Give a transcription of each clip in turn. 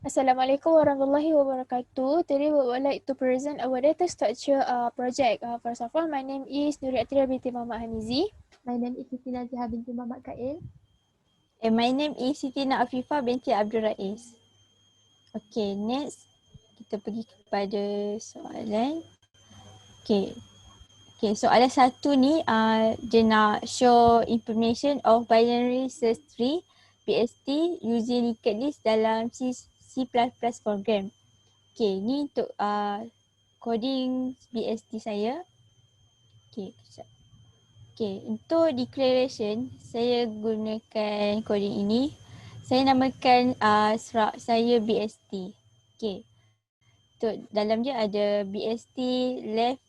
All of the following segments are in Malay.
Assalamualaikum warahmatullahi wabarakatuh. Today we would like to present our data structure project. First of all, my name is Nuri Atira binti Muhammad Hamizi. My name is Siti Naziha binti Muhammad Kail. And my name is Siti Afifah binti Abdul Rais. Okay, next kita pergi kepada soalan. Okay, soalan satu ni dia nak show information of binary search tree BST using linked list dalam C++ program. Okay, ni untuk coding BST saya. Okay, kejap. Okay, untuk declaration saya gunakan coding ini. Saya namakan serak saya BST. Okay, untuk dalam dia ada BST left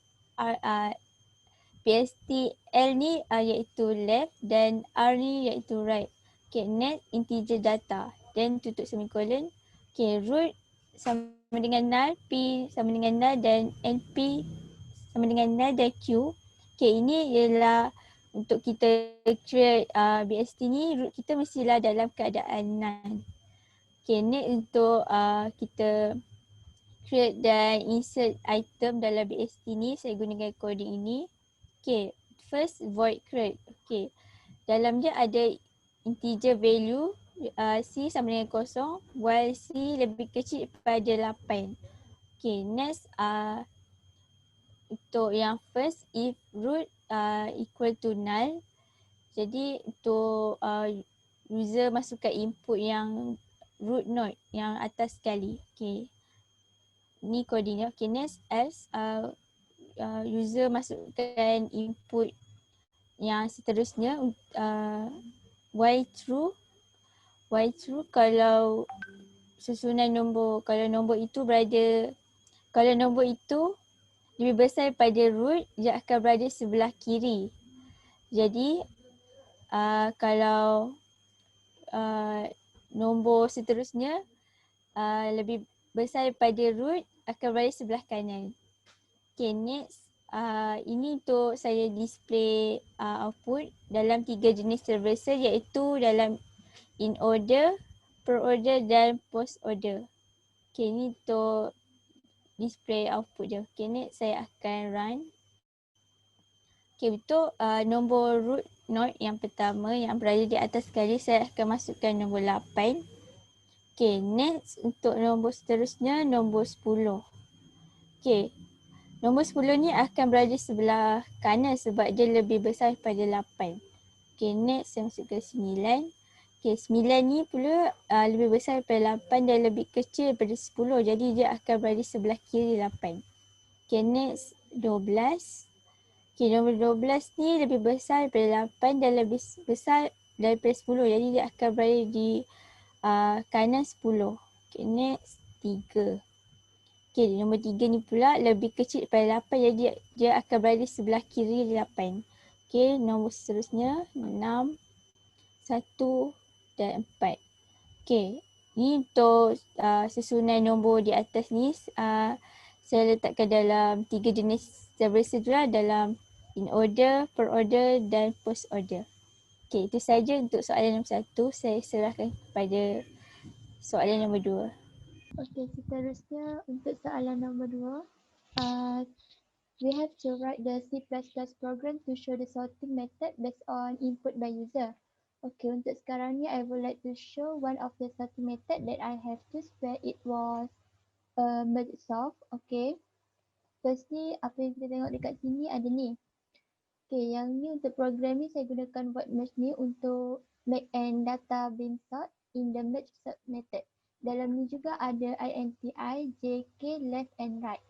BST L ni iaitu left dan R ni iaitu right. Okay, net integer data. Then tutup semikolon. Okay, root sama dengan null, P sama dengan null dan NP sama dengan null dan Q. Okay, ini ialah untuk kita create BST ni, root kita mestilah dalam keadaan null. Okay, ni untuk kita create dan insert item dalam BST ni, saya gunakan coding ini. Okay, first void create. Okay, dalam dia ada integer value C sama dengan kosong while C lebih kecil daripada 8. Okay, next untuk yang first, if root equal to null. Jadi untuk user masukkan input yang root node yang atas sekali. Okay, ni codingnya. Okay, next else user masukkan input yang seterusnya y true kalau susunan nombor, kalau nombor itu lebih besar daripada root, dia akan berada sebelah kiri. Jadi kalau nombor seterusnya lebih besar daripada root, akan berada sebelah kanan. Okay, next ini untuk saya display output dalam 3 jenis traversal, iaitu dalam in order, per order dan post order. Okay, ni untuk display output je. Okay, next saya akan run. Okay, untuk nombor root node yang pertama yang berada di atas sekali, saya akan masukkan nombor 8. Okay, next untuk nombor seterusnya, nombor 10. Okay, nombor 10 ni akan berada sebelah kanan sebab dia lebih besar daripada 8. Okay, next saya masukkan 9. Okay, 9 ni pula lebih besar daripada 8 dan lebih kecil daripada 10. Jadi dia akan berada sebelah kiri 8. Okay, next 12. Okay, nombor 12 ni lebih besar daripada 8 dan lebih besar daripada 10. Jadi dia akan berada di kanan 10. Okay, next 3. Okay, nombor 3 ni pula lebih kecil daripada 8, jadi dia akan berada sebelah kiri 8. Okay, nombor seterusnya 6, 1 dan 4. Okay, ni untuk susunan nombor di atas ni saya letakkan dalam 3 jenis traversal tu lah, dalam in order, per order dan post order. Okay, itu saja untuk soalan nombor 1. Saya serahkan kepada soalan nombor 2. Okay, seterusnya untuk soalan nombor 2. We have to write the C++ program to show the sorting method based on input by user. Okay, untuk sekarang ni I would like to show one of the sorting method that I have used where it was merge sort. Okay, firstly apa yang kita tengok dekat sini ada ni. Okay, yang ni untuk program ni saya gunakan void merge ni untuk make and data bin sort in the merge sort method. Dalam ni juga ada INTI, JK, left and right.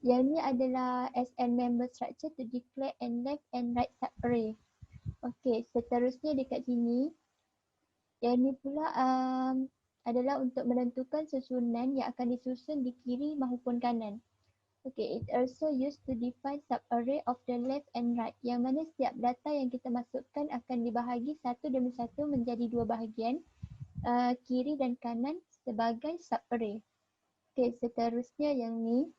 Yang ni adalah SN member structure to declare and left and right subarray. Okay, seterusnya dekat sini. Yang ni pula adalah untuk menentukan susunan yang akan disusun di kiri maupun kanan. Okay, it also used to define subarray of the left and right, yang mana setiap data yang kita masukkan akan dibahagi satu demi satu menjadi dua bahagian, kiri dan kanan sebagai subarray. Okay, seterusnya yang ni.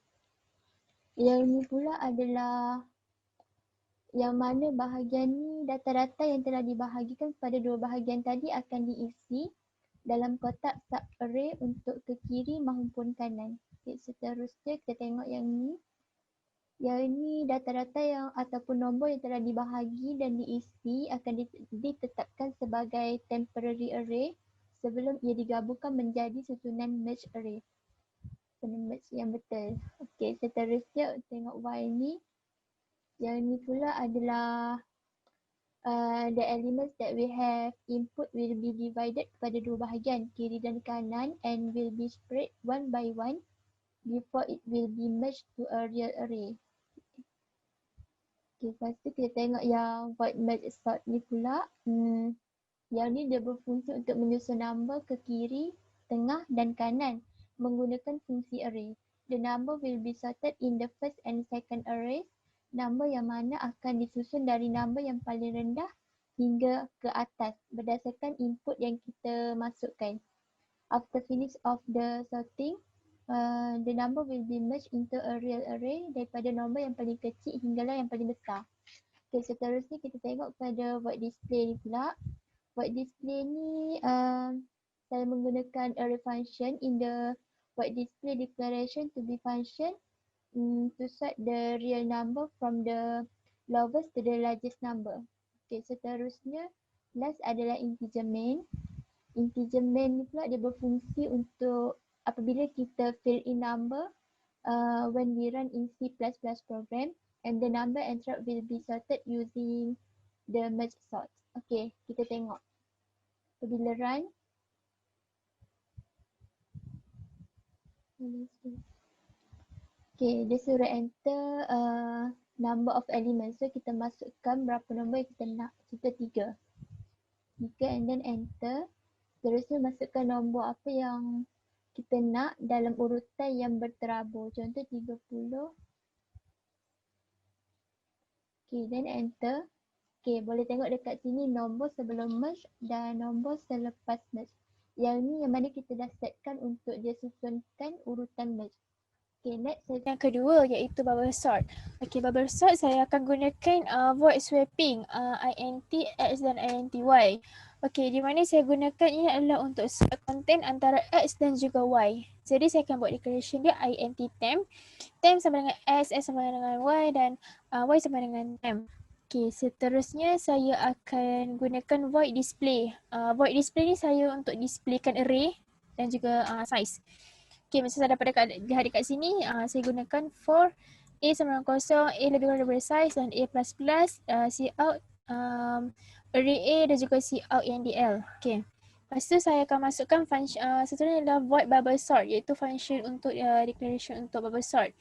Yang ni pula adalah yang mana bahagian ni data-data yang telah dibahagikan pada dua bahagian tadi akan diisi dalam kotak sub-array untuk ke kiri maupun kanan. Okay, seterusnya kita tengok yang ni. Yang ini data-data yang ataupun nombor yang telah dibahagi dan diisi akan ditetapkan sebagai temporary array sebelum ia digabungkan menjadi susunan merge array. Susunan merge yang betul. Okey, seterusnya tengok Y ni. Yang ni pula adalah the elements that we have input will be divided kepada dua bahagian, kiri dan kanan, and will be spread one by one before it will be merged to a real array. Okay, lepas tu kita tengok yang void merge sort ni pula. Yang ni dia berfungsi untuk menyusun number ke kiri, tengah dan kanan menggunakan fungsi array. The number will be sorted in the first and second arrays. Number yang mana akan disusun dari number yang paling rendah hingga ke atas berdasarkan input yang kita masukkan. After finish of the sorting, the number will be merged into a real array daripada nombor yang paling kecil hinggalah yang paling besar. Okay, seterusnya kita tengok pada void display ni pula. Void display ni saya menggunakan array function in the void display declaration to be function to sort the real number from the lowest to the largest number. Okay, seterusnya last adalah integer main. Integer main ni pula dia berfungsi untuk apabila kita fill in number when we run in C++ program, and the number entered will be sorted using the merge sort. Okay, kita tengok. Apabila run. Okay, dia suruh enter number of elements. So kita masukkan berapa nombor yang kita nak. Kita 3. 3 and then enter. Terusnya masukkan nombor apa yang kita nak dalam urutan yang berterabur. Contoh 30. Okay, then enter. Okay, boleh tengok dekat sini nombor sebelum merge dan nombor selepas merge. Yang ni yang mana kita dah setkan untuk dia susunkan urutan merge. Okay, next. Yang kedua iaitu bubble sort. Okay, bubble sort saya akan gunakan void swapping int x dan int y. Okay, di mana saya gunakan ini adalah untuk sort content antara x dan juga y. Jadi saya akan buat declaration dia int temp. Temp sama dengan x sama dengan y dan y sama dengan temp. Okay, seterusnya saya akan gunakan void display. Void display ni saya untuk displaykan array dan juga size. Okay, macam saya dapat lihat dekat sini, saya gunakan for a sama dengan kosong, a lebih kurang daripada size dan a plus plus, cout array a dan juga cout endl. Okay, lepas tu saya akan masukkan function, seterusnya adalah void bubble sort iaitu function untuk declaration untuk bubble sort.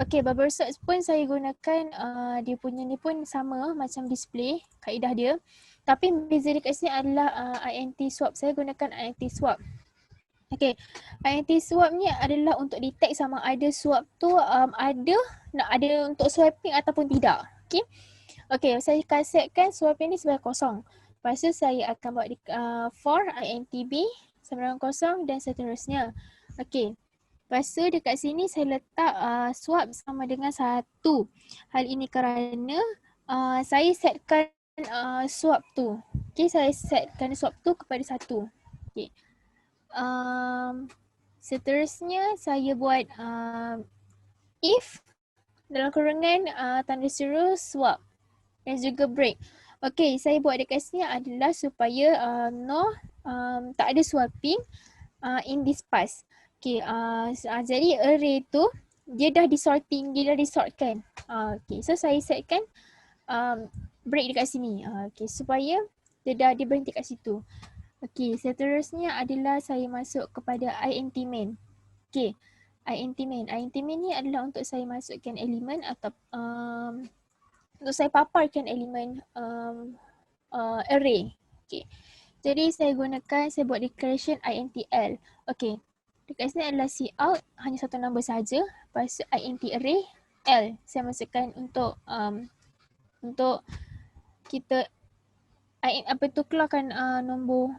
Okay, bubble sort pun saya gunakan, dia punya ni pun sama macam display, kaedah dia. Tapi beza dekat sini adalah int swap, saya gunakan int swap. Okay, int swap ni adalah untuk detect sama ada swap tu ada untuk swapping ataupun tidak. Okay, okay, saya akan setkan swapping ni sebagai kosong. Lepas tu saya akan buat for int b sama dengan kosong dan seterusnya. Okay, lepas tu dekat sini saya letak swap sama dengan 1. Hal ini kerana saya setkan swap tu. Okay, saya setkan swap tu kepada 1. Okay. Seterusnya saya buat if dalam kurungan tanda seru swap dan juga break. Okay, saya buat dekat sini adalah supaya tak ada swapping in this pass. Okay, jadi array tu dia dah disortkan. Okay, so saya setkan break dekat sini. Okay, supaya dia berhenti kat situ. Okay, seterusnya adalah saya masuk kepada int main. Okay, int main. Int main ni adalah untuk saya masukkan elemen atau untuk saya paparkan elemen array. Okay, jadi saya buat declaration intl. Okay, dekat sini adalah cout hanya satu nombor saja. Lepas tu int array l saya masukkan untuk kita keluarkan nombor.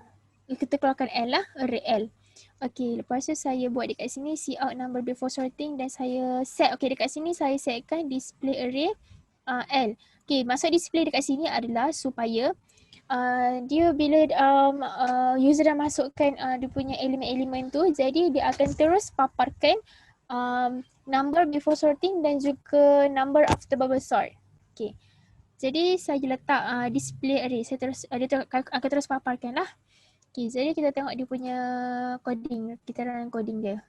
Kita keluarkan L lah, array L. Okay, lepas tu saya buat dekat sini cout number before sorting dan saya set. Okay, dekat sini saya setkan display array L. Okay, maksud display dekat sini adalah supaya dia bila user dah masukkan dia punya elemen-elemen tu, jadi dia akan terus paparkan number before sorting dan juga number after bubble sort. Okay. Jadi saya letak display array. Saya terus dia akan terus paparkan lah. Okay, jadi kita tengok dia punya coding. Kita run coding dia.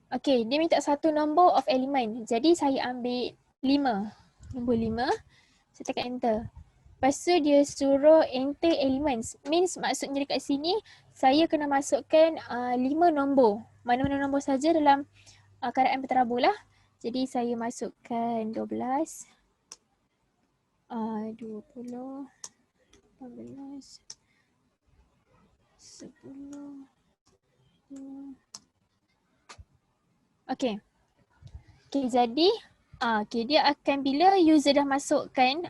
Okay, dia minta satu number of element. Jadi saya ambil 5. Nombor 5. Saya tekan enter. Lepas tu dia suruh enter elements. Means maksudnya dekat sini saya kena masukkan 5 nombor. Mana-mana nombor saja dalam keadaan berterabur lah. Jadi saya masukkan 12, 20, 15, 10. Okay. Okay, jadi dia akan bila user dah masukkan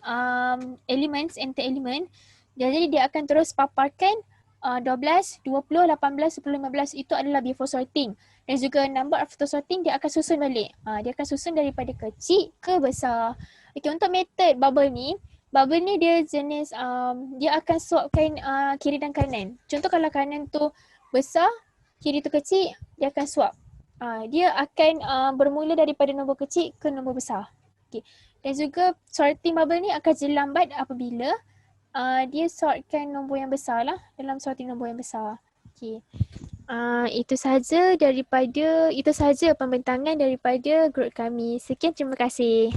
elements, enter element, jadi dia akan terus paparkan 12, 20, 18, 10, 15 itu adalah before sorting. Dan juga number after sorting dia akan susun balik. Dia akan susun daripada kecil ke besar. Okay, untuk method bubble ni dia jenis dia akan swapkan kiri dan kanan. Contoh kalau kanan tu besar, kiri tu kecil, dia akan swap. Dia akan bermula daripada nombor kecil ke nombor besar. Okay. Dan juga sorting bubble ni akan jadi lambat apabila dia sortkan nombor yang besar lah dalam sorting nombor yang besar. Okay. Itu saja pembentangan daripada grup kami. Sekian, terima kasih.